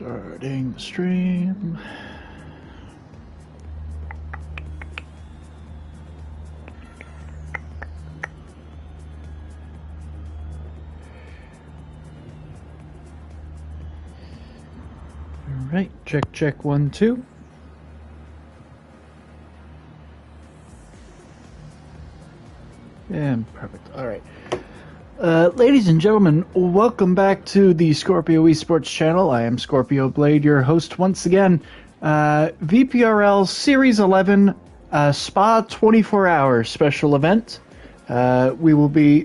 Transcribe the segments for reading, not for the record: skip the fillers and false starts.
Starting the stream. All right, check 1 2. And perfect. All right. Ladies and gentlemen, welcome back to the Scorpio Esports channel. I am Scorpio Blade, your host once again. VPRL Series 11 Spa 24-hour special event. We will be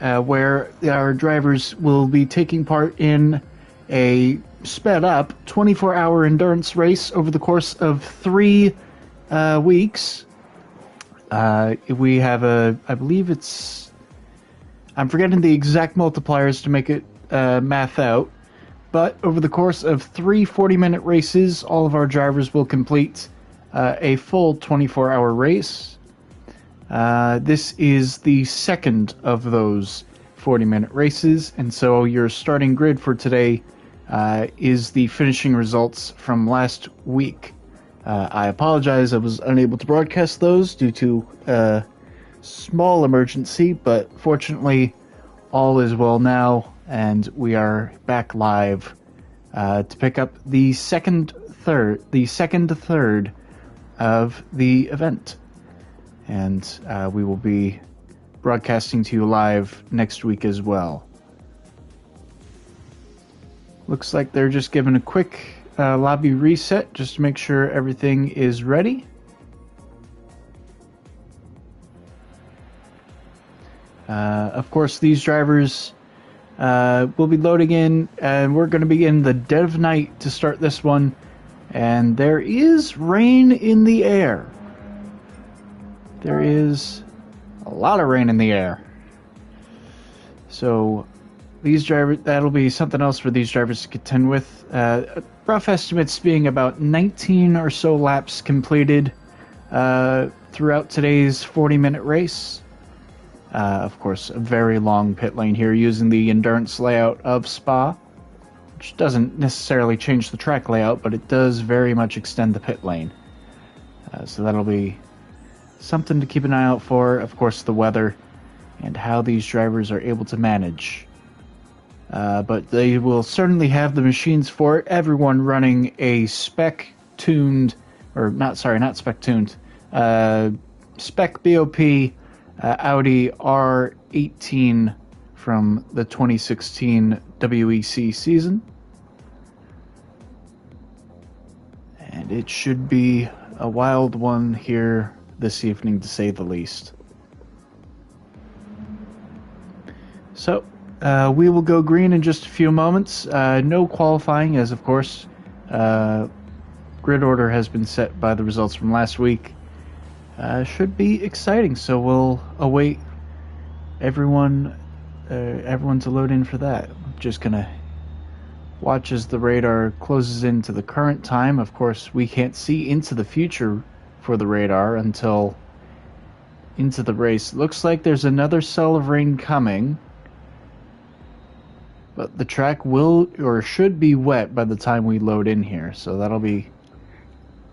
where our drivers will be taking part in a sped up 24-hour endurance race over the course of 3 weeks. We have I believe I'm forgetting the exact multipliers to make it math out, but over the course of 3 40-minute races, all of our drivers will complete a full 24-hour race. This is the second of those 40-minute races, and so your starting grid for today is the finishing results from last week. I apologize, I was unable to broadcast those due to small emergency, but fortunately all is well now, and we are back live to pick up the second third of the event, and we will be broadcasting to you live next week as well. Looks like they're just giving a quick lobby reset just to make sure everything is ready. Of course, these drivers will be loading in, and we're going to be in the dead of night to start this one, and there is rain in the air. There is a lot of rain in the air. So these drivers, that'll be something else for these drivers to contend with. Rough estimates being about 19 or so laps completed throughout today's 40-minute race. Of course, a very long pit lane here using the endurance layout of Spa, which doesn't necessarily change the track layout, but it does very much extend the pit lane. So that'll be something to keep an eye out for. Of course, the weather and how these drivers are able to manage. But they will certainly have the machines for it. Everyone running a spec-tuned, or not spec-tuned, spec BOP Audi R18 from the 2016 WEC season. And it should be a wild one here this evening, to say the least. So, we will go green in just a few moments. No qualifying, as of course, grid order has been set by the results from last week. Should be exciting, so we'll await everyone to load in for that. I'm just gonna watch as the radar closes into the current time. Of course, we can't see into the future for the radar until into the race. Looks like there's another cell of rain coming, but the track will or should be wet by the time we load in here, so that'll be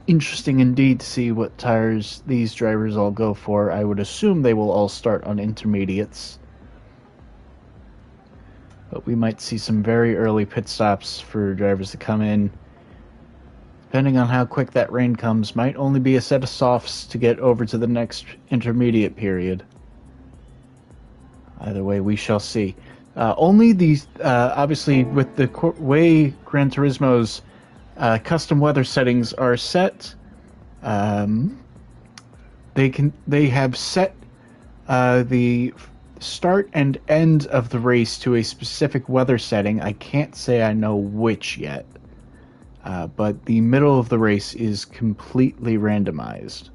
interesting indeed to see what tires these drivers all go for. I would assume they will all start on intermediates, but we might see some very early pit stops for drivers to come in. Depending on how quick that rain comes, might only be a set of softs to get over to the next intermediate period. Either way, we shall see. Only these, obviously, with the way Gran Turismo's custom weather settings are set, they have set the start and end of the race to a specific weather setting. I can't say I know which yet, but the middle of the race is completely randomized.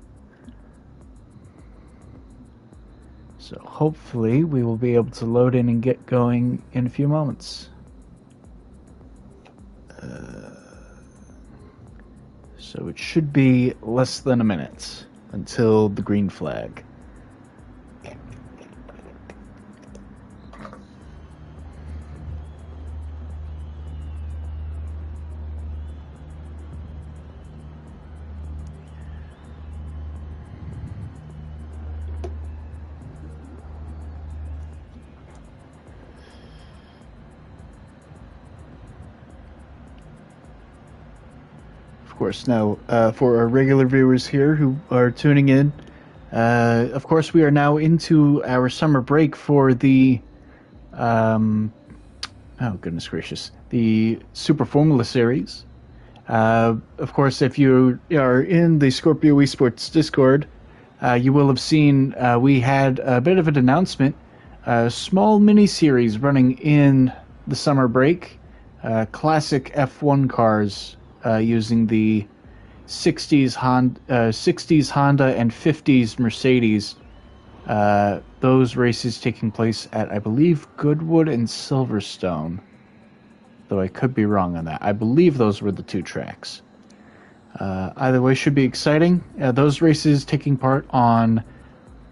So hopefully we will be able to load in and get going in a few moments. So it should be less than a minute until the green flag. of course. Now, for our regular viewers here who are tuning in, of course, we are now into our summer break for the, oh goodness gracious, the Super Formula Series. Of course, if you are in the Scorpio Esports Discord, you will have seen we had a bit of an announcement, a small mini-series running in the summer break, classic F1 cars using the 60s Honda and 50s Mercedes. Those races taking place at, I believe, Goodwood and Silverstone. Though I could be wrong on that. I believe those were the two tracks. Either way, should be exciting. Those races taking part on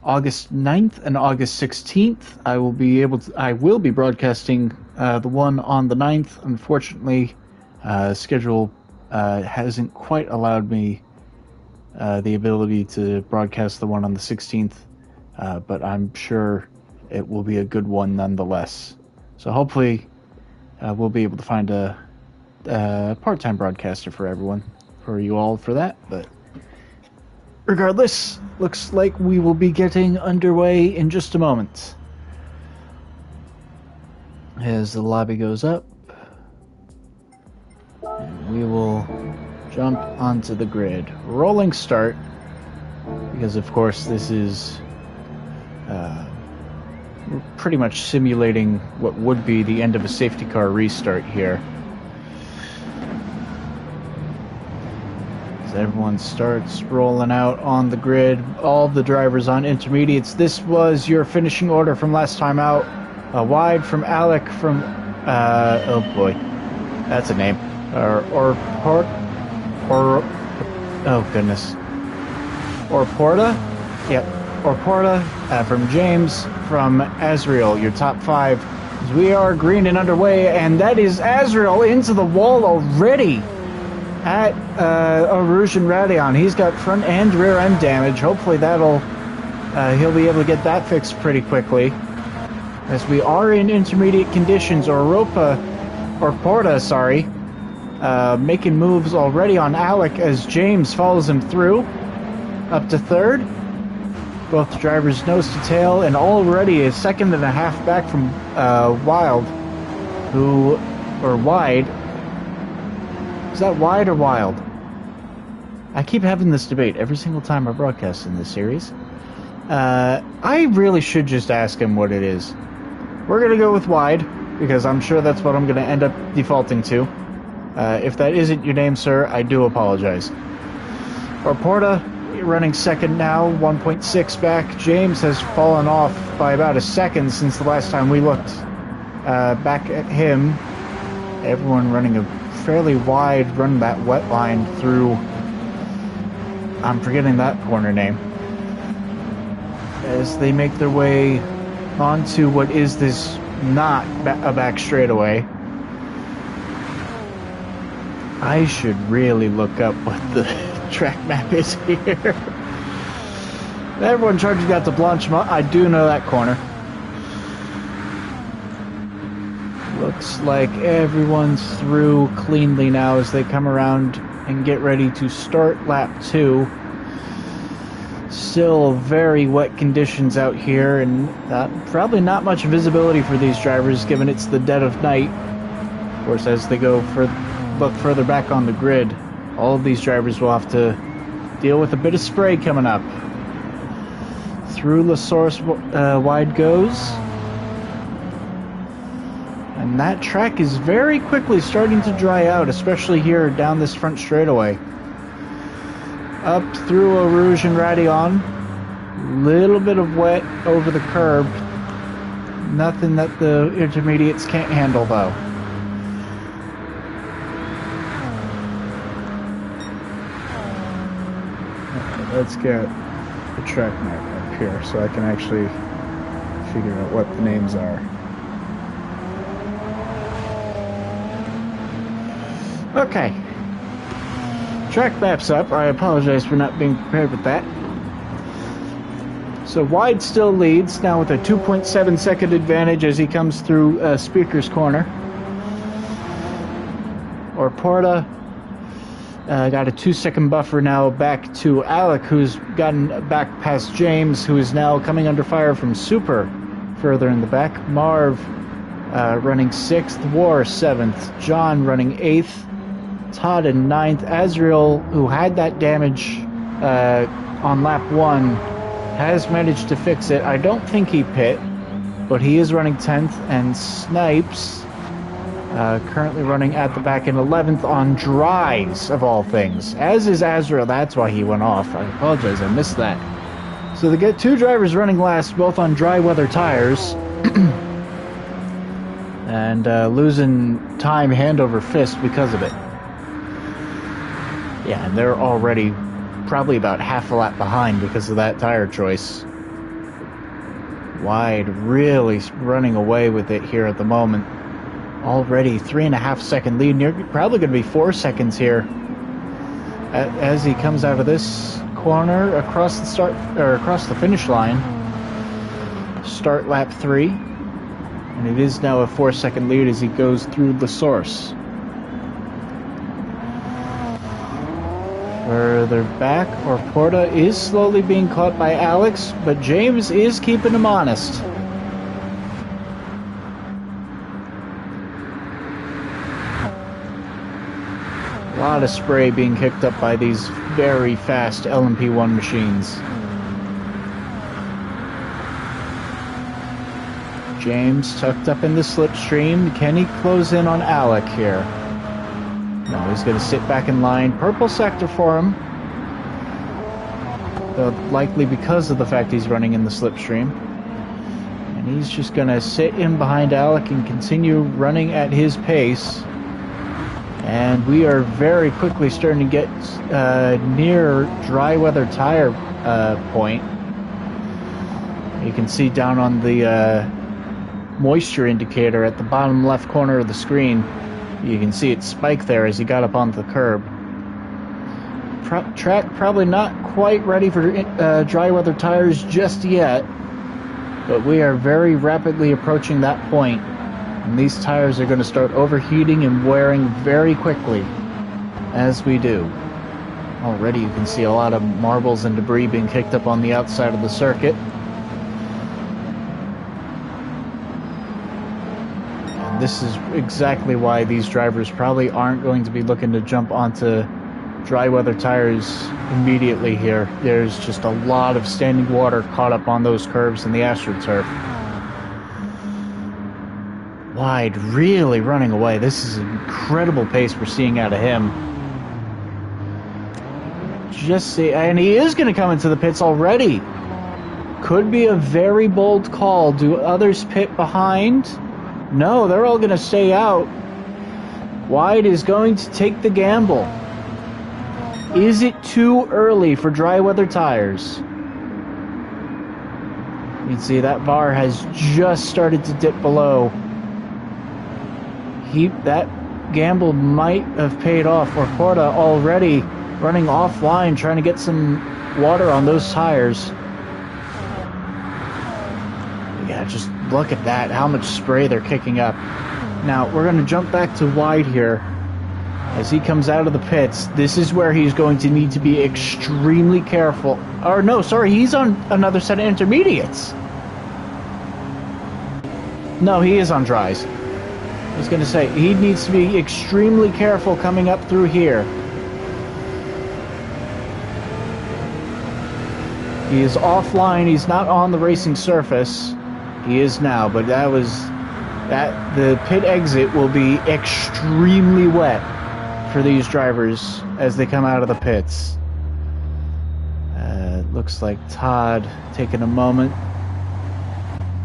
August 9th and August 16th. I will be broadcasting the one on the 9th. Unfortunately, schedule hasn't quite allowed me the ability to broadcast the one on the 16th, but I'm sure it will be a good one nonetheless. So hopefully we'll be able to find a part-time broadcaster for you all for that. But regardless, looks like we will be getting underway in just a moment. As the lobby goes up, and we will jump onto the grid. Rolling start, because of course this is we're pretty much simulating what would be the end of a safety car restart here. As everyone starts rolling out on the grid, all the drivers on intermediates. This was your finishing order from last time out. Wide from Alec from, oh boy, that's a name. Oh goodness. Porta? Yep. Porta from James from Azriel, your top 5. We are green and underway, and that is Azriel into the wall already at Rouge and Radion. He's got front and rear end damage. Hopefully that'll he'll be able to get that fixed pretty quickly. As we are in intermediate conditions, Porta, making moves already on Alec as James follows him through up to third. Both drivers nose to tail, and already a second and a half back from Wide. Is that Wide or Wild? I keep having this debate every single time I broadcast in this series. I really should just ask him what it is. We're going to go with Wide, because I'm sure that's what I'm going to end up defaulting to. If that isn't your name, sir, I do apologize. Porta running second now, 1.6 back. James has fallen off by about a second since the last time we looked back at him. Everyone running a fairly wide run that wet line through, I'm forgetting that corner name, as they make their way onto what is this not a back straightaway. I should really look up what the track map is here. Everyone charging out to Blanchimont. I do know that corner. Looks like everyone's through cleanly now as they come around and get ready to start lap 2. Still very wet conditions out here, and probably not much visibility for these drivers given it's the dead of night. Of course, as they look further back on the grid, all of these drivers will have to deal with a bit of spray coming up. Through La Source Wide goes. And that track is very quickly starting to dry out, especially here down this front straightaway. Up through a Rouge and Radion. Little bit of wet over the curb. Nothing that the intermediates can't handle, though. Let's get the track map up here so I can actually figure out what the names are. Okay. Track map's up. I apologize for not being prepared with that. So Wide still leads, now with a 2.7 second advantage as he comes through Speaker's corner. Porta Got a 2-second buffer now back to Alec, who's gotten back past James, who is now coming under fire from Super further in the back. Marv running 6th, War 7th, John running 8th, Todd in 9th, Azrael, who had that damage on lap 1, has managed to fix it. I don't think he pit, but he is running 10th, and Snipes currently running at the back in 11th on dries, of all things. As is Azrael, that's why he went off. I apologize, I missed that. So they get 2 drivers running last, both on dry weather tires. And losing time hand over fist because of it. Yeah, and they're already probably about half a lap behind because of that tire choice. Wide really running away with it here at the moment. Already 3.5 second lead, probably going to be 4 seconds here as he comes out of this corner across the start or across the finish line. Start lap 3, and it is now a 4-second lead as he goes through the source. Further back, Porta is slowly being caught by Alex, but James is keeping him honest. A lot of spray being kicked up by these very fast LMP1 machines. James tucked up in the slipstream. Can he close in on Alec here? No, he's going to sit back in line. Purple sector for him. Likely because of the fact he's running in the slipstream. And he's just going to sit in behind Alec and continue running at his pace. And we are very quickly starting to get near dry weather tire point. You can see down on the moisture indicator at the bottom left corner of the screen. You can see it spike there as he got up onto the curb. Track probably not quite ready for dry weather tires just yet, but we are very rapidly approaching that point, and these tires are going to start overheating and wearing very quickly as we do. Already you can see a lot of marbles and debris being kicked up on the outside of the circuit. This is exactly why these drivers probably aren't going to be looking to jump onto dry weather tires immediately here. There's just a lot of standing water caught up on those curves in the AstroTurf. Wide, really running away. This is an incredible pace we're seeing out of him. Just see, and he is going to come into the pits already. Could be a very bold call. Do others pit behind? No, they're all going to stay out. Wide is going to take the gamble. Is it too early for dry weather tires? You can see that VAR has just started to dip below. That gamble might have paid off. Porta already running offline, trying to get some water on those tires. Yeah, just look at that, how much spray they're kicking up. Now, we're going to jump back to Wide here. As he comes out of the pits, this is where he's going to need to be extremely careful. Or no, sorry, he's on another set of intermediates. No, he is on dries. I was going to say, he needs to be extremely careful coming up through here. He is offline, he's not on the racing surface. He is now, but the pit exit will be extremely wet for these drivers as they come out of the pits. Looks like Todd taking a moment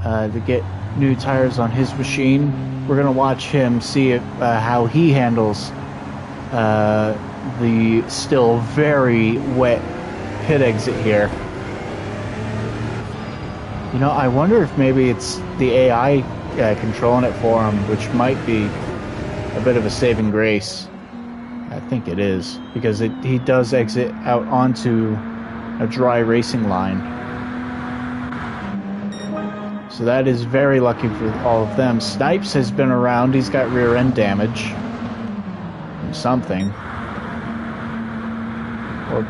to get new tires on his machine. We're going to watch him, see how he handles the still very wet pit exit here. You know, I wonder if maybe it's the AI controlling it for him, which might be a bit of a saving grace. I think it is, because he does exit out onto a dry racing line. So that is very lucky for all of them. Snipes has been around. He's got rear end damage. Something.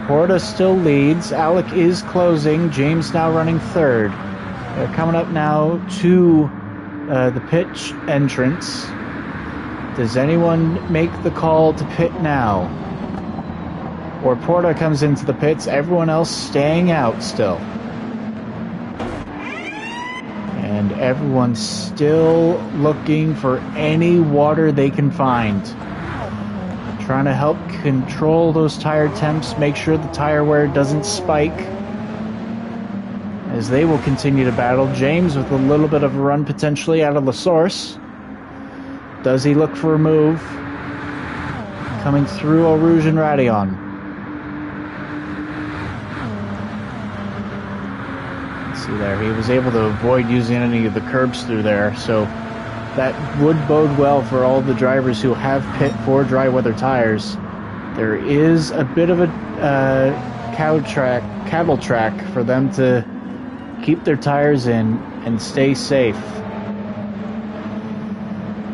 Porta still leads. Alec is closing. James now running third. They're coming up now to the pit entrance. Does anyone make the call to pit now? Or Porta comes into the pits, everyone else staying out still. And everyone's still looking for any water they can find. Trying to help control those tire temps, make sure the tire wear doesn't spike. As they will continue to battle. James with a little bit of a run potentially out of the source. Does he look for a move? Coming through Eau Rouge and Radeon. Let's see there. He was able to avoid using any of the curbs through there, so that would bode well for all the drivers who have pit for dry weather tires. There is a bit of a cattle track for them to keep their tires in and stay safe.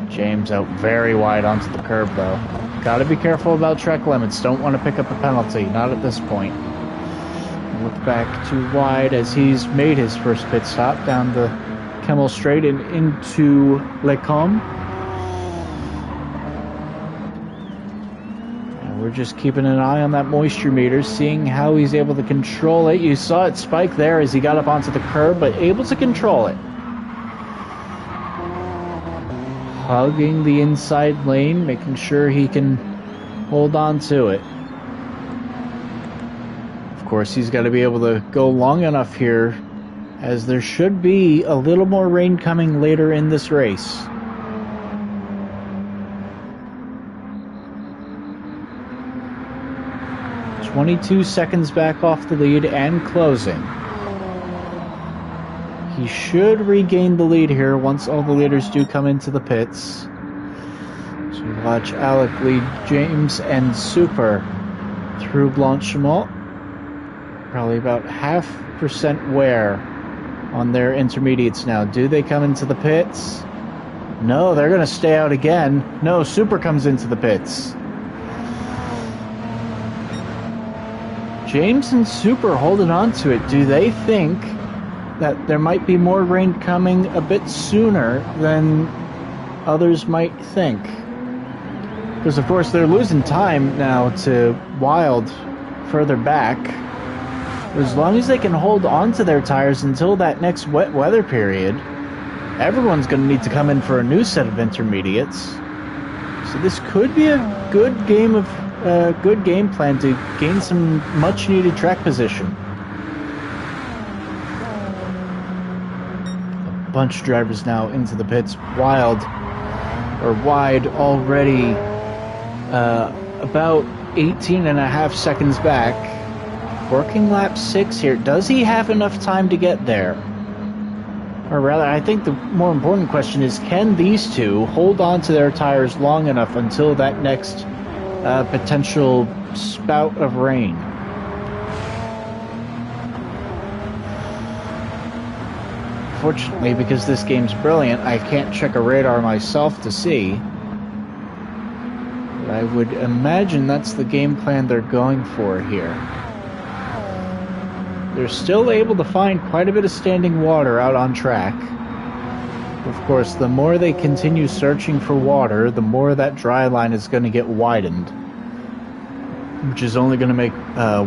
James out very wide onto the curb though. Got to be careful about track limits. Don't want to pick up a penalty. Not at this point. Look back too wide as he's made his first pit stop down the Kemmel Straight and into Les Combes. And we're just keeping an eye on that moisture meter, seeing how he's able to control it. You saw it spike there as he got up onto the curb, but able to control it. Hugging the inside lane, making sure he can hold on to it. Of course, he's got to be able to go long enough here, as there should be a little more rain coming later in this race. "22 seconds back off the lead and closing." He should regain the lead here once all the leaders do come into the pits. So watch Alec lead James and Super through Blanchimont. Probably about 0.5% wear on their intermediates now. Do they come into the pits? No, they're going to stay out again. No, Super comes into the pits. James and Super holding on to it. Do they think that there might be more rain coming a bit sooner than others might think? Because of course they're losing time now to Wild further back. As long as they can hold on to their tires until that next wet weather period, everyone's going to need to come in for a new set of intermediates. So this could be a good game plan to gain some much needed track position. Bunch of drivers now into the pits. Wide already, about 18.5 seconds back. Working lap 6 here. Does he have enough time to get there? Or rather, I think the more important question is, can these two hold on to their tires long enough until that next potential spout of rain? Fortunately, because this game's brilliant, I can't check a radar myself to see. But I would imagine that's the game plan they're going for here. They're still able to find quite a bit of standing water out on track. Of course, the more they continue searching for water, the more that dry line is going to get widened, which is only going to make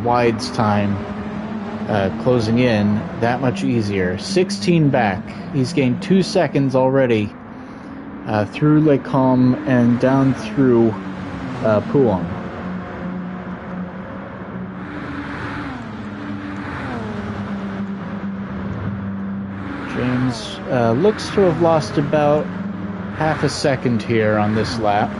Wide's time closing in that much easier. 16 back. He's gained 2 seconds already through Les Combes and down through Pouhon. James looks to have lost about 0.5 second here on this lap.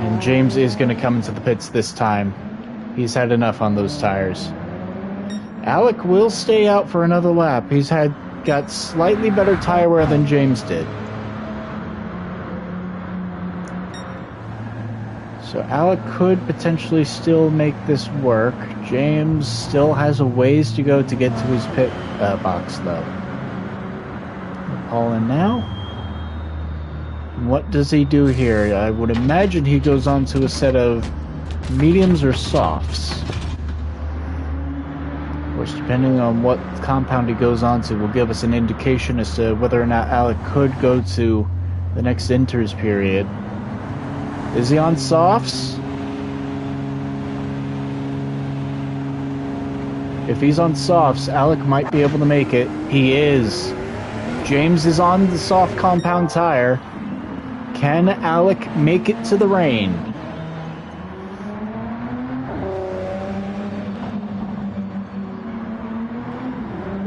And James is going to come into the pits this time. He's had enough on those tires. Alec will stay out for another lap. He's got slightly better tire wear than James did. So Alec could potentially still make this work. James still has a ways to go to get to his pit box, though. All in now. What does he do here? I would imagine he goes on to a set of mediums or softs. Which, depending on what compound he goes on to, will give us an indication as to whether or not Alec could go to the next inters period. Is he on softs? If he's on softs, Alec might be able to make it. He is. James is on the soft compound tire. Can Alec make it to the rain?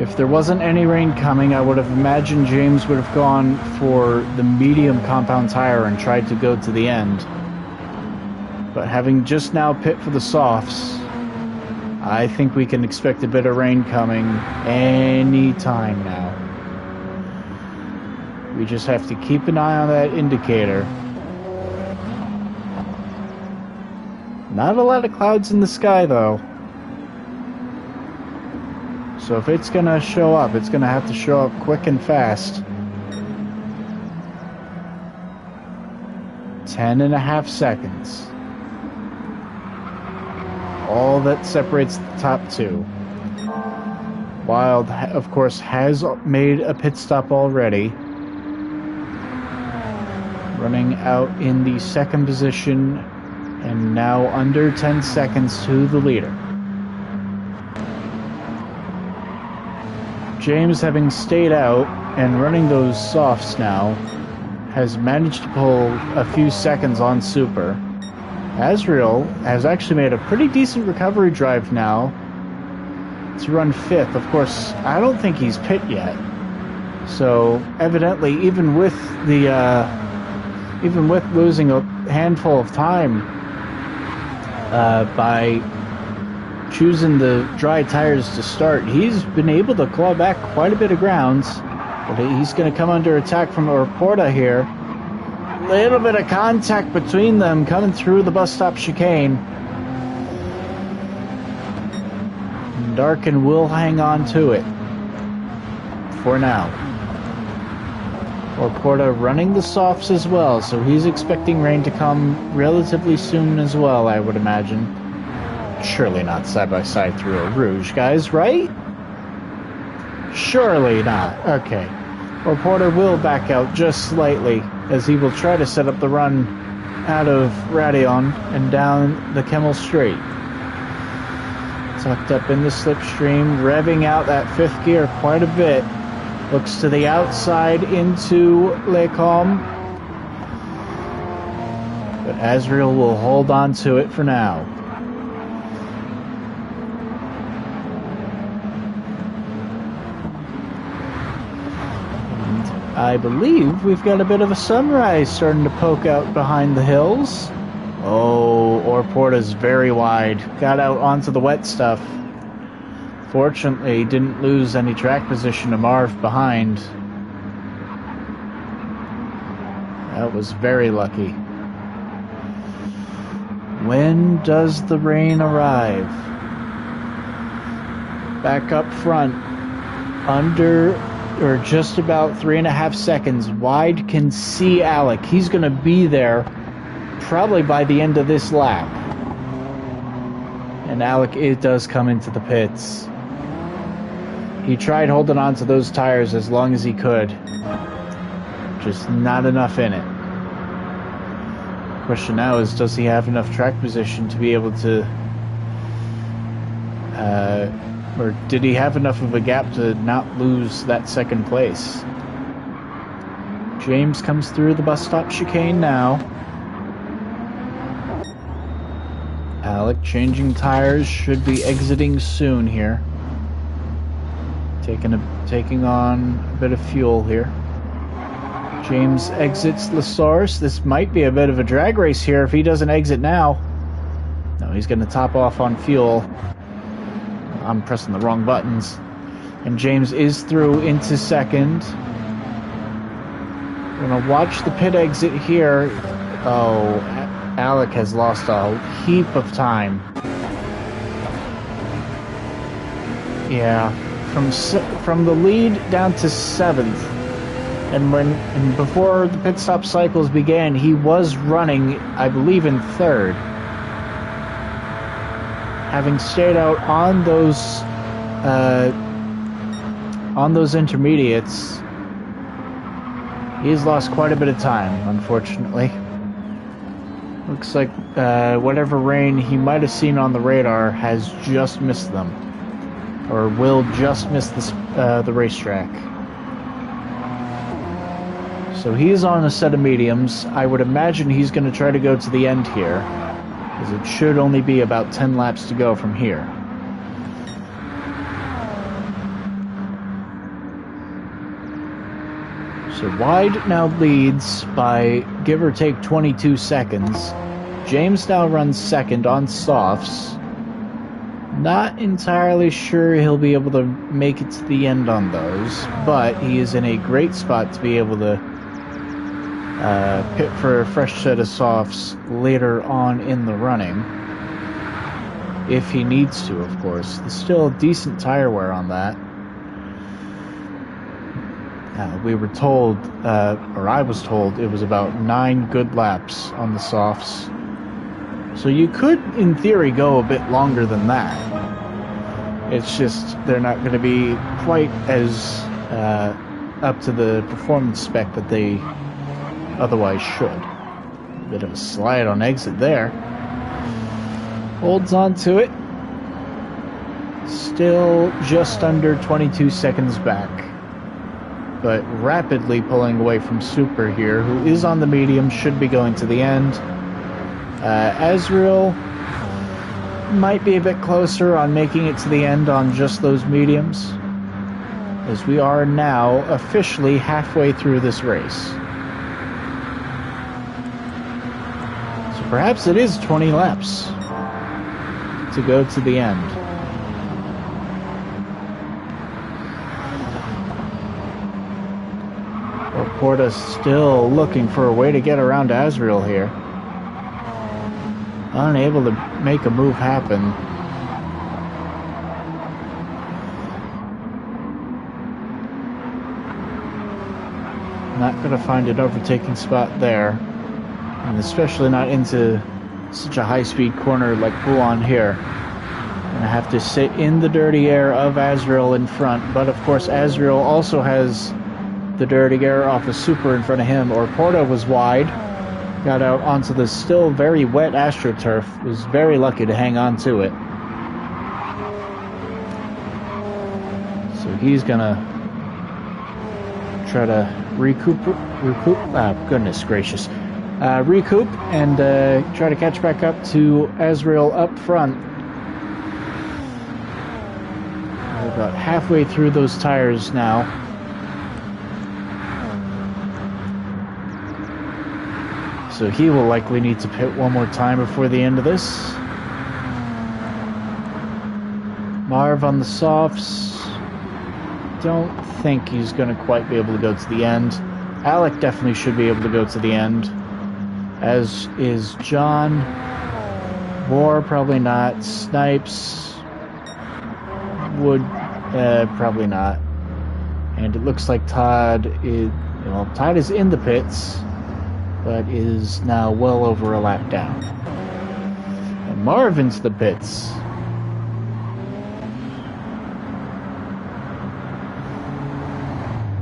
If there wasn't any rain coming, I would have imagined James would have gone for the medium compound tire and tried to go to the end. But having just now pit for the softs, I think we can expect a bit of rain coming any time now. We just have to keep an eye on that indicator. Not a lot of clouds in the sky though. So if it's gonna show up, it's gonna have to show up quick and fast. 10.5 seconds. All that separates the top two. Wild, of course, has made a pit stop already. Running out in the second position and now under 10 seconds to the leader. James, having stayed out and running those softs now, has managed to pull a few seconds on super. Azriel has actually made a pretty decent recovery drive now to run 5th. Of course, I don't think he's pit yet. So evidently, even with losing a handful of time by choosing the dry tires to start, he's been able to claw back quite a bit of grounds. But he's going to come under attack from Orporta here. Little bit of contact between them coming through the bus stop chicane. Darkin will hang on to it for now. Orporta running the softs as well, so he's expecting rain to come relatively soon as well, I would imagine. Surely not side by side through a Rouge, guys, right? Surely not. Okay. Orporta will back out just slightly as he will try to set up the run out of Radion and down the Kemmel Straight. Tucked up in the slipstream, revving out that 5th gear quite a bit. Looks to the outside into Les Combes. But Azriel will hold on to it for now. I believe we've got a bit of a sunrise starting to poke out behind the hills. Oh, Orporta's very wide. Got out onto the wet stuff. Fortunately, didn't lose any track position to Marv behind. That was very lucky. When does the rain arrive? Back up front. Under or just about 3.5 seconds. Wide can see Alec. He's going to be there probably by the end of this lap. And Alec, it does come into the pits. He tried holding on to those tires as long as he could. Just not enough in it. Question now is, does he have enough track position to be able to or did he have enough of a gap to not lose that second place? James comes through the bus stop chicane now. Alec changing tires, should be exiting soon here. Taking on a bit of fuel here. James exits La Source. This might be a bit of a drag race here if he doesn't exit now. No, he's going to top off on fuel. I'm pressing the wrong buttons. And James is through into second. We're going to watch the pit exit here. Oh, Alec has lost a heap of time. Yeah, from the lead down to 7th. And before the pit stop cycles began, he was running, I believe, in third. Having stayed out on those intermediates, he's lost quite a bit of time, unfortunately. Looks like whatever rain he might have seen on the radar has just missed them, or will just miss the racetrack. So he's on a set of mediums. I would imagine he's going to try to go to the end here, as it should only be about 10 laps to go from here. So Wide now leads by give or take 22 seconds. James now runs second on softs. Not entirely sure he'll be able to make it to the end on those, but he is in a great spot to be able to pit for a fresh set of softs later on in the running. If he needs to, of course. There's still decent tire wear on that. We were told, or I was told, it was about 9 good laps on the softs. So you could, in theory, go a bit longer than that. It's just they're not going to be quite as up to the performance spec that they otherwise should. Bit of a slide on exit there. Holds on to it. Still just under 22 seconds back. But rapidly pulling away from Super here, who is on the medium, should be going to the end. Azrael might be a bit closer on making it to the end on just those mediums, as we are now officially halfway through this race. So perhaps it is 20 laps to go to the end. Porta's still looking for a way to get around Azrael here. Unable to make a move happen. Not going to find an overtaking spot there. And especially not into such a high-speed corner like Buon here. Gonna have to sit in the dirty air of Azrael in front. But of course Azrael also has the dirty air off a Super in front of him, or Porta was wide, got out onto the still very wet AstroTurf, was very lucky to hang on to it. So he's gonna try to recoup, goodness gracious, recoup and try to catch back up to Azrael up front. We're about halfway through those tires now. So he will likely need to pit one more time before the end of this. Marv on the softs. Don't think he's going to quite be able to go to the end. Alec definitely should be able to go to the end, as is John. Moore, probably not. Snipes would, probably not. And it looks like Todd is in the pits, but is now well over a lap down. And Marvin's the pits.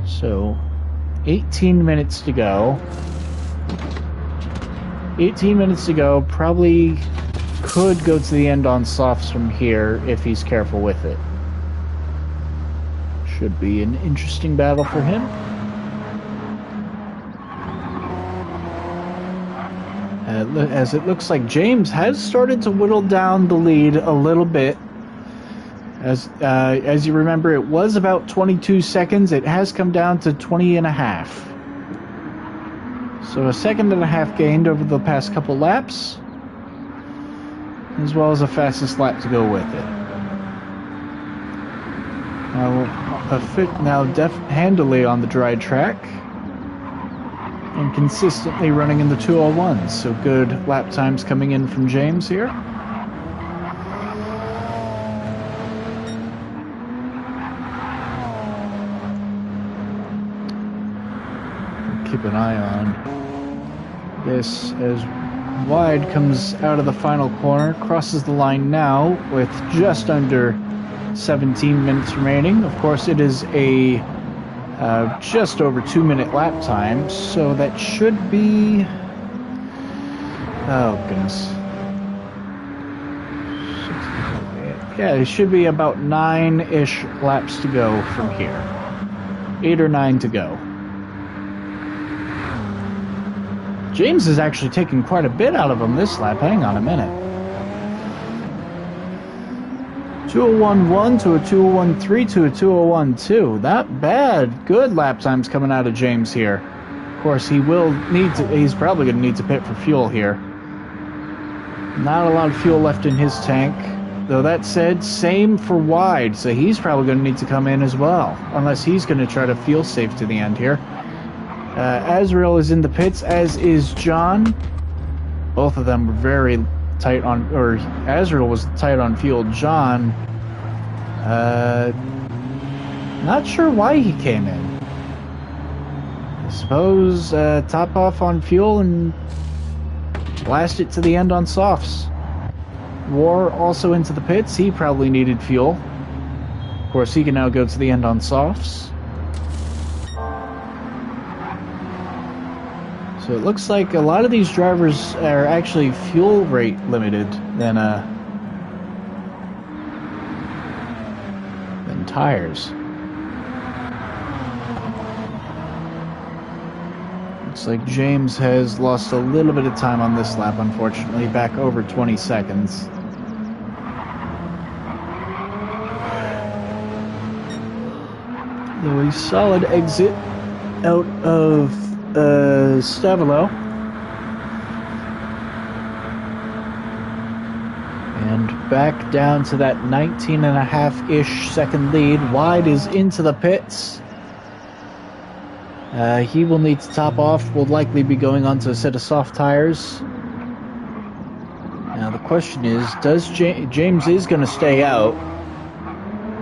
So, 18 minutes to go. 18 minutes to go. Probably could go to the end on softs from here if he's careful with it. Should be an interesting battle for him. As it looks like James has started to whittle down the lead a little bit. As you remember, it was about 22 seconds. It has come down to 20 and a half. So a second and a half gained over the past couple laps, as well as the fastest lap to go with it. Now handily on the dry track, and consistently running in the 201s. So good lap times coming in from James here. keep an eye on this as Wide comes out of the final corner, crosses the line now with just under 17 minutes remaining. Of course, it is a just over 2-minute lap time, so that should be... Oh, goodness. Yeah, it should be about 9-ish laps to go from here. 8 or 9 to go. James is actually taking quite a bit out of him this lap. Hang on a minute. 201.1 to a 201.3 to a 201.2. Not bad. Good lap times coming out of James here. Of course, he will need to... He's probably going to need to pit for fuel here. Not a lot of fuel left in his tank. Though that said, same for Wide, so he's probably going to need to come in as well. Unless he's going to try to feel safe to the end here. Azrael is in the pits, as is John. Both of them were very tight on... Or, Azrael was tight on fuel. John... not sure why he came in. I suppose top off on fuel and blast it to the end on softs. War also into the pits. He probably needed fuel. Of course, he can now go to the end on softs. So it looks like a lot of these drivers are actually fuel rate limited than tires. Looks like James has lost a little bit of time on this lap, unfortunately, back over 20 seconds. Though a solid exit out of Stavelo. And back down to that 19.5-ish second lead. Wide is into the pits. He will need to top off. Will likely be going on to a set of soft tires. Now the question is, does James is going to stay out.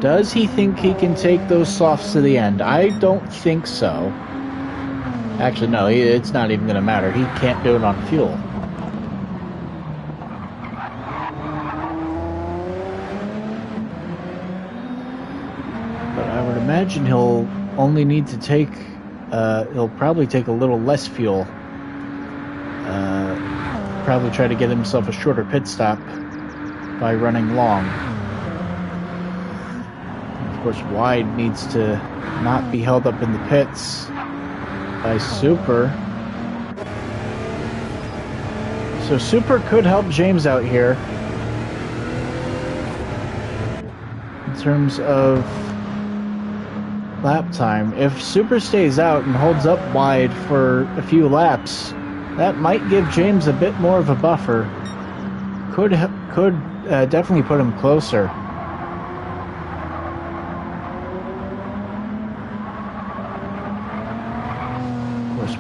Does he think he can take those softs to the end? I don't think so. Actually, no, it's not even going to matter. He can't do it on fuel. But I would imagine he'll only need to take... he'll probably take a little less fuel. Probably try to get himself a shorter pit stop by running long. And of course, Wide needs to not be held up in the pits by Super. So Super could help James out here in terms of lap time. If Super stays out and holds up Wide for a few laps, that might give James a bit more of a buffer. Could definitely put him closer.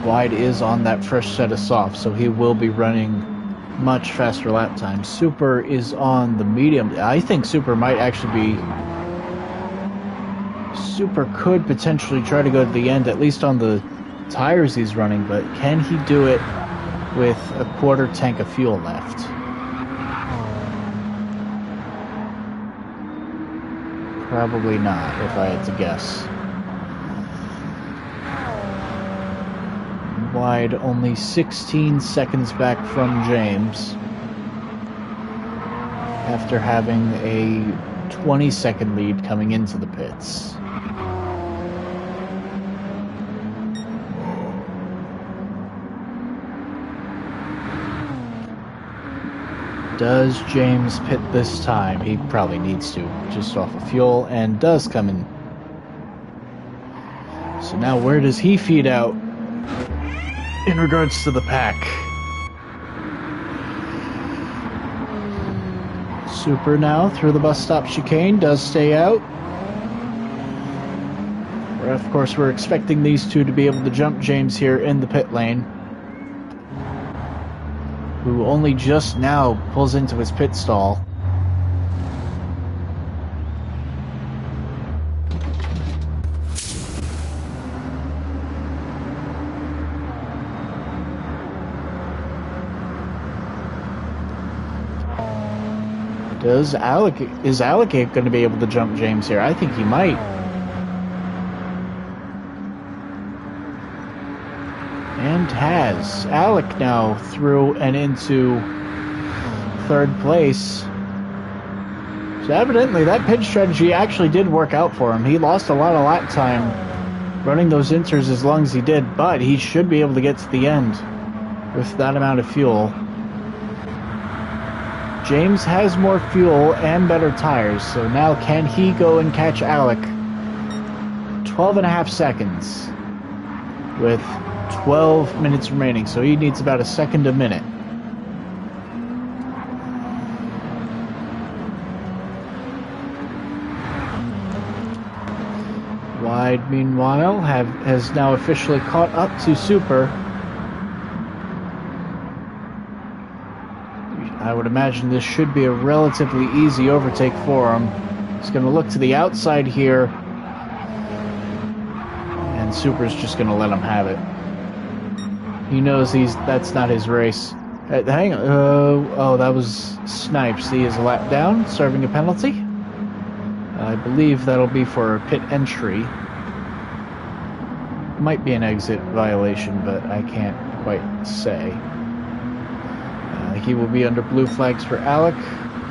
Wide is on that fresh set of softs, so he will be running much faster lap times. Super is on the medium. I think Super might actually be... Super could potentially try to go to the end, at least on the tires he's running, but can he do it with a quarter tank of fuel left? Probably not, if I had to guess. Wide only 16 seconds back from James after having a 20-second lead coming into the pits. Does James pit this time? He probably needs to, just off of fuel, and does come in. So now where does he feed out in regards to the pack? Super now through the bus stop chicane does stay out. Of course, we're expecting these two to be able to jump James here in the pit lane, who only just now pulls into his pit stall. Is Alec going to be able to jump James here? I think he might. And has. Alec now through and into third place. So evidently that pit strategy actually did work out for him. He lost a lot of lap time running those inters as long as he did, but he should be able to get to the end with that amount of fuel. James has more fuel and better tires, so now can he go and catch Alec? 12.5 seconds with 12 minutes remaining, so he needs about a second a minute. Wide, meanwhile, has now officially caught up to Super. I would imagine this should be a relatively easy overtake for him. He's going to look to the outside here, and Super's just going to let him have it. He knows that's not his race. Hang on. Oh, that was Snipes. He is a lap down, serving a penalty. I believe that'll be for a pit entry. Might be an exit violation, but I can't quite say. He will be under blue flags for Alec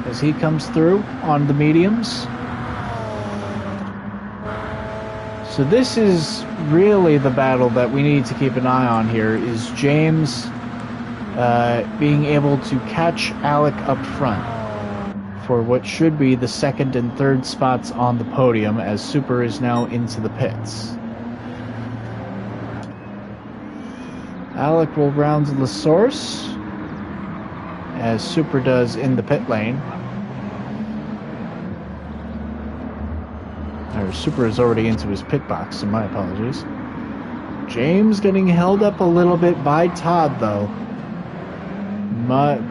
as he comes through on the mediums. So this is really the battle that we need to keep an eye on here, is James being able to catch Alec up front for what should be the second and third spots on the podium, as Super is now into the pits. Alec will round the source, as Super does in the pit lane. Or Super is already into his pit box, so my apologies. James getting held up a little bit by Todd, though.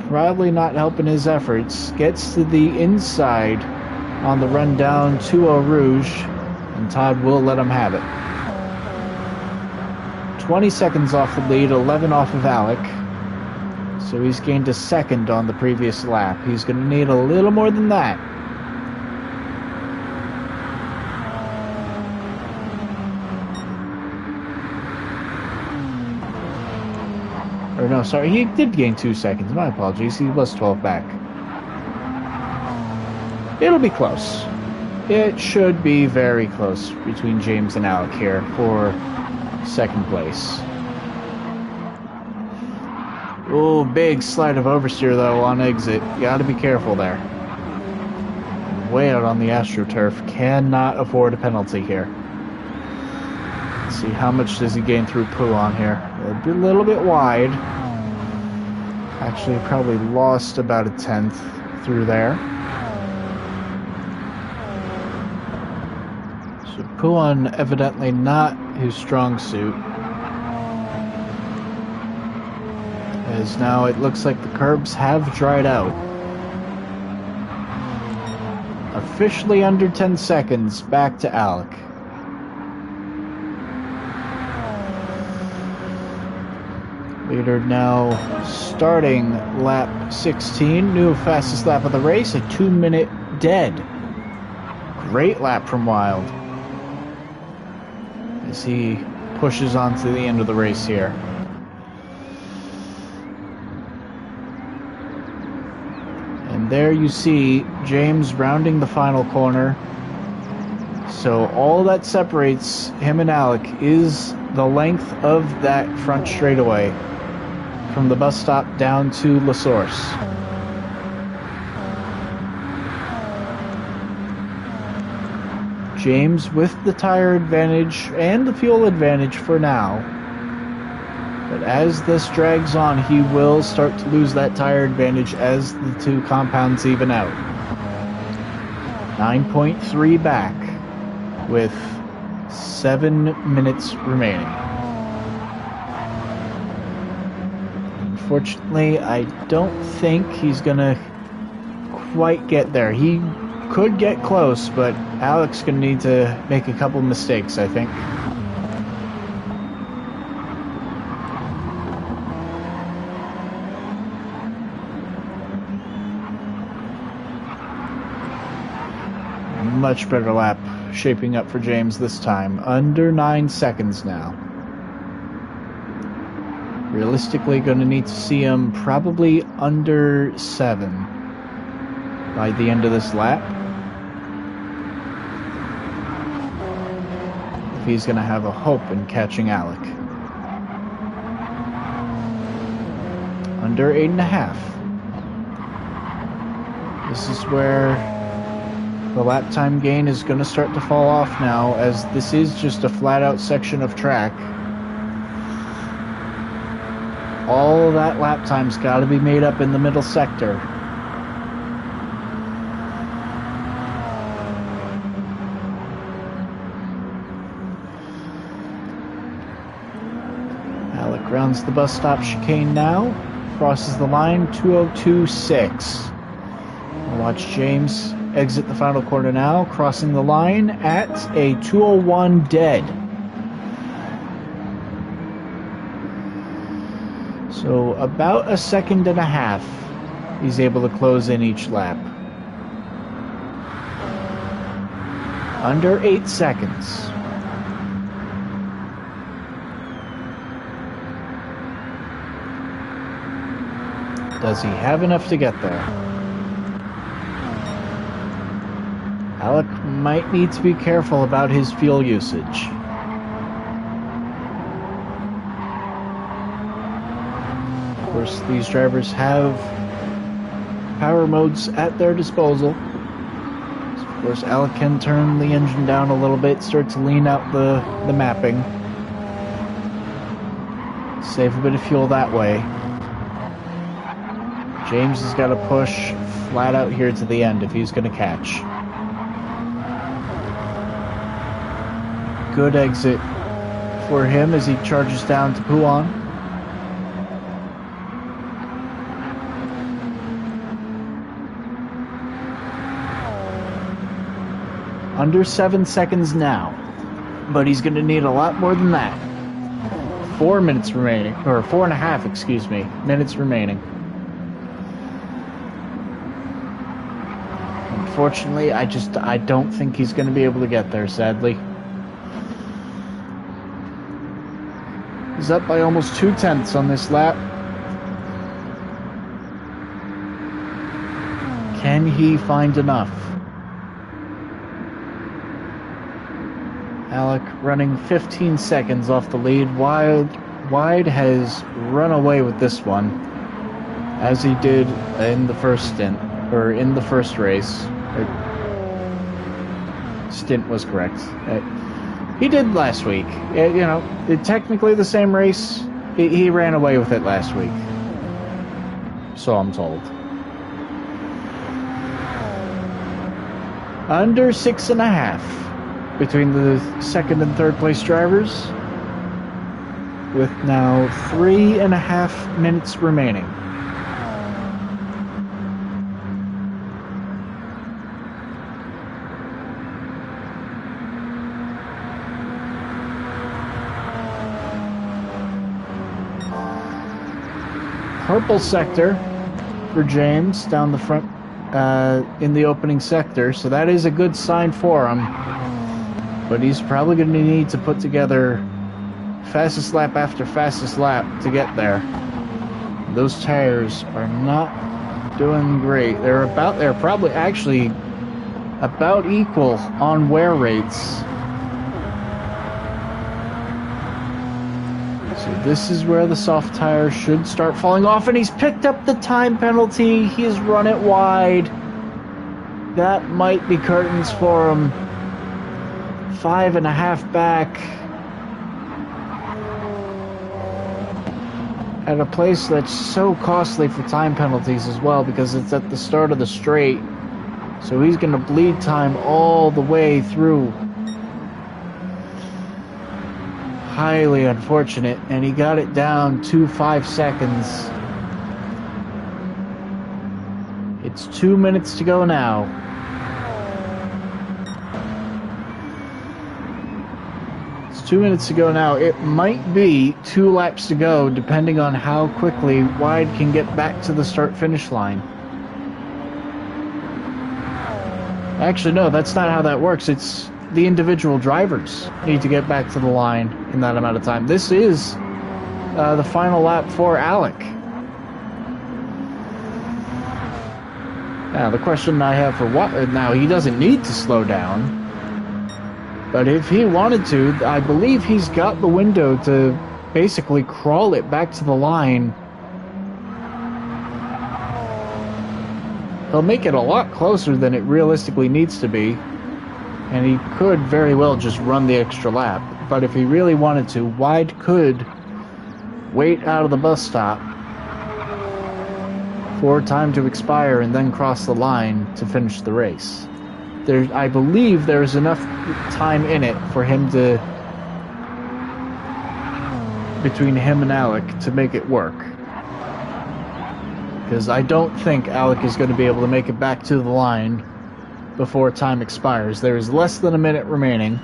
Probably not helping his efforts. Gets to the inside on the run down to Eau Rouge, and Todd will let him have it. 20 seconds off the lead, 11 off of Alec. So he's gained a second on the previous lap. He's going to need a little more than that. Or no, sorry, he did gain 2 seconds. My apologies. He was 12 back. It'll be close. It should be very close between James and Alec here for second place. Oh, big slide of oversteer, though, on exit. You gotta be careful there. Way out on the AstroTurf. Cannot afford a penalty here. Let's see, how much does he gain through Pooh on here? It'll be a little bit wide. Actually, probably lost about a tenth through there. So Pooh evidently not his strong suit. As now it looks like the curbs have dried out. Officially under 10 seconds, back to Alec. Leader now starting lap 16, new fastest lap of the race, a 2-minute dead. Great lap from Wild as he pushes on to the end of the race here. And there you see James rounding the final corner. So all that separates him and Alec is the length of that front straightaway from the bus stop down to La Source. James with the tire advantage and the fuel advantage for now. But as this drags on, he will start to lose that tire advantage as the two compounds even out. 9.3 back with 7 minutes remaining. Unfortunately, I don't think he's gonna quite get there. He could get close, but Alec's gonna need to make a couple mistakes, I think. much better lap shaping up for James this time. Under 9 seconds now. Realistically, going to need to see him probably under 7 by the end of this lap. If he's going to have a hope in catching Alec. Under 8.5. This is where the lap time gain is going to start to fall off now, as this is just a flat out section of track. All of that lap time's got to be made up in the middle sector. Alec rounds the bus stop chicane now, crosses the line, 2:02.6. Watch James exit the final corner now, crossing the line at a 2:01 dead. So about 1.5 seconds he's able to close in each lap. Under 8 seconds. Does he have enough to get there? Alec might need to be careful about his fuel usage. Of course, these drivers have power modes at their disposal. So of course, Alec can turn the engine down a little bit, start to lean out the mapping. Save a bit of fuel that way. James has got to push flat out here to the end if he's going to catch. Good exit for him as he charges down to Puan. Under 7 seconds now, but he's going to need a lot more than that. 4 minutes remaining, or 4.5, excuse me, minutes remaining. Unfortunately, I don't think he's going to be able to get there, sadly. He's up by almost 0.2 on this lap. Can he find enough? Alec running 15 seconds off the lead. Wide has run away with this one, as he did in the first stint, or in the first race. Stint was correct. He did last week. You know, technically the same race. He ran away with it last week. So I'm told. Under 6.5 between the second and third place drivers, with now 3.5 minutes remaining. Purple sector for James down the front in the opening sector, so that is a good sign for him. But he's probably going to need to put together fastest lap after fastest lap to get there. Those tires are not doing great. They're probably actually about equal on wear rates. So this is where the soft tires should start falling off, and he's picked up the time penalty. He's run it wide. That might be curtains for him. 5.5 back. At a place that's so costly for time penalties as well, because it's at the start of the straight. So he's going to bleed time all the way through. Highly unfortunate, and he got it down to 5 seconds. It's 2 minutes to go now. It's 2 minutes to go now. It might be 2 laps to go, depending on how quickly Wide can get back to the start-finish line. Actually, no, that's not how that works. It's the individual drivers need to get back to the line in that amount of time. This is the final lap for Alec. Now, the question I have for what... Now, he doesn't need to slow down. But if he wanted to, I believe he's got the window to basically crawl it back to the line. He'll make it a lot closer than it realistically needs to be. And he could very well just run the extra lap. But if he really wanted to, Wide could wait out of the bus stop for time to expire and then cross the line to finish the race. I believe there's enough time in it for him to, between him and Alec, to make it work. Because I don't think Alec is going to be able to make it back to the line before time expires. There is less than a minute remaining.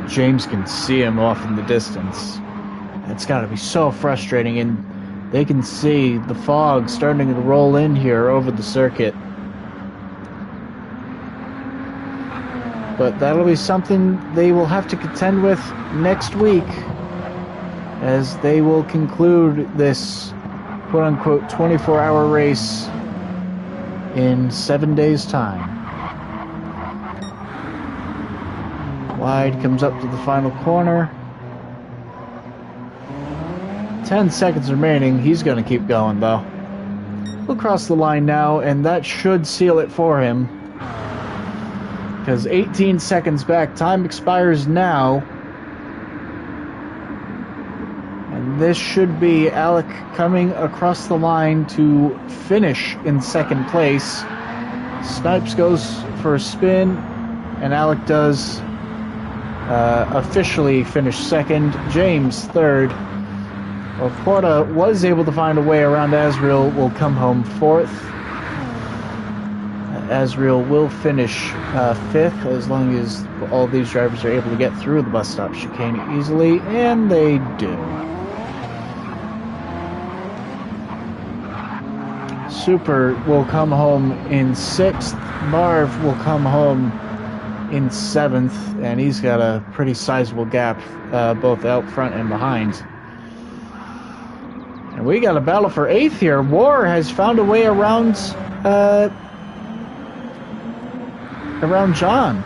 James can see him off in the distance. It's got to be so frustrating, and they can see the fog starting to roll in here over the circuit. But that'll be something they will have to contend with next week, as they will conclude this quote-unquote 24-hour race in 7 days' time. Wide comes up to the final corner. 10 seconds remaining. He's going to keep going, though. We'll cross the line now, and that should seal it for him. Because 18 seconds back, time expires now. And this should be Alec coming across the line to finish in second place. Snipes goes for a spin, and Alec does officially finish second. James third. Well, Porta was able to find a way around Azriel, will come home fourth. Azriel will finish fifth, as long as all these drivers are able to get through the bus stop chicane easily, and they do. Super will come home in sixth. Marv will come home in seventh, and he's got a pretty sizable gap both out front and behind. And we got a battle for eighth here. War has found a way around John.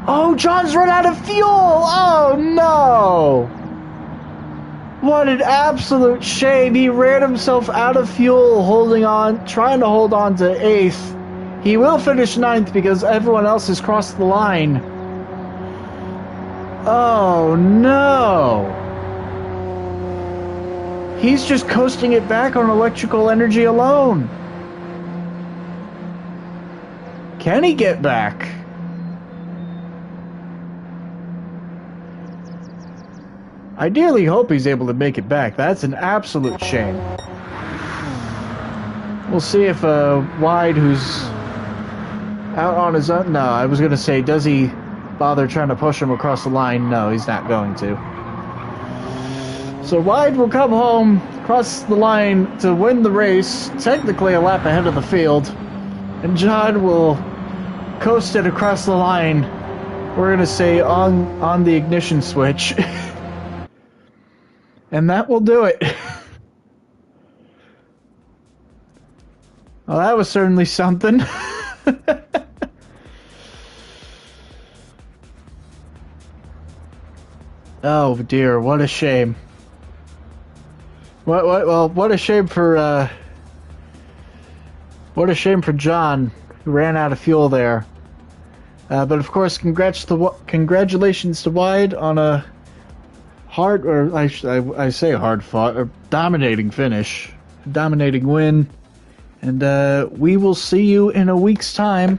Oh, John's run out of fuel! Oh, no! What an absolute shame. He ran himself out of fuel trying to hold on to eighth. He will finish ninth because everyone else has crossed the line. Oh, no! He's just coasting it back on electrical energy alone. Can he get back? I dearly hope he's able to make it back. That's an absolute shame. We'll see if Wide, who's out on his own... No, I was going to say, does he bother trying to push him across the line? No, he's not going to. So Wide will come home, cross the line to win the race, technically a lap ahead of the field, and John will coast it across the line. We're going to say on the ignition switch. And that will do it. Well, that was certainly something. Oh dear, what a shame. What a shame for John, who ran out of fuel there. But of course, congratulations to Wide on a hard, or I say hard fought, a dominating finish, a dominating win, and we will see you in a week's time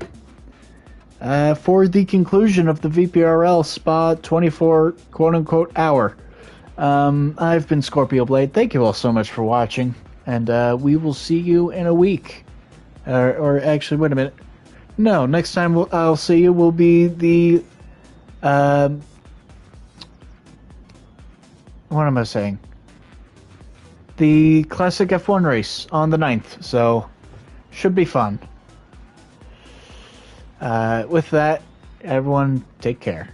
for the conclusion of the VPRL Spa 24 quote-unquote hour. I've been Scorpio Blade. Thank you all so much for watching, and we will see you in a week. Or actually, wait a minute. No, next time I'll see you will be the... what am I saying? the Classic F1 race on the 9th, so should be fun. With that, everyone take care.